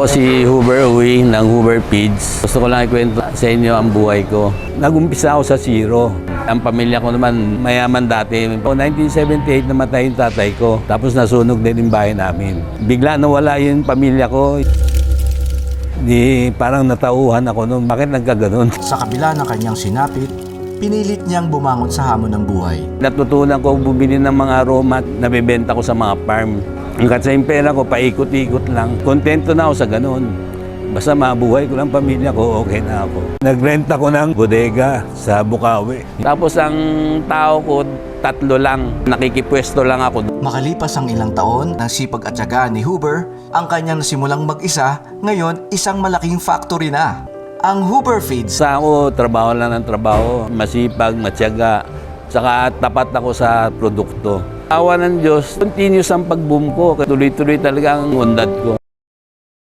Ako si Huber Uy ng Huber Feeds. Gusto ko lang ikwento sa inyo ang buhay ko. Nag-umpisa ako sa zero. Ang pamilya ko naman mayaman dati. 1978 namatay yung tatay ko. Tapos nasunog din yung bahay namin. Bigla nawala yung pamilya ko. Parang natauhan ako noon. Bakit nagkaganon? Sa kabila ng kanyang sinapit, pinilit niyang bumangon sa hamon ng buhay. Natutunan ko bumili ng mga aroma at nabibenta ko sa mga farm. Hanggat sa yung pera ko, paikot-ikot lang. Kontento na ako sa ganun. Basta mabuhay ko ng pamilya ko, okay na ako. Nagrent ako ng bodega sa Bukawi. Tapos ang tao ko, 3 lang. Nakikipwesto lang ako. Makalipas ang ilang taon ng sipag at tiyaga ni Huber, ang kanyang nasimulang mag-isa, ngayon isang malaking factory na. Ang Huber Feeds. Sa ako, trabaho lang ng trabaho. Masipag, matyaga. Saka tapat ako sa produkto. Awa ng Diyos, continuous ang pag-boom ko. Tuloy-tuloy talaga ang undat ko.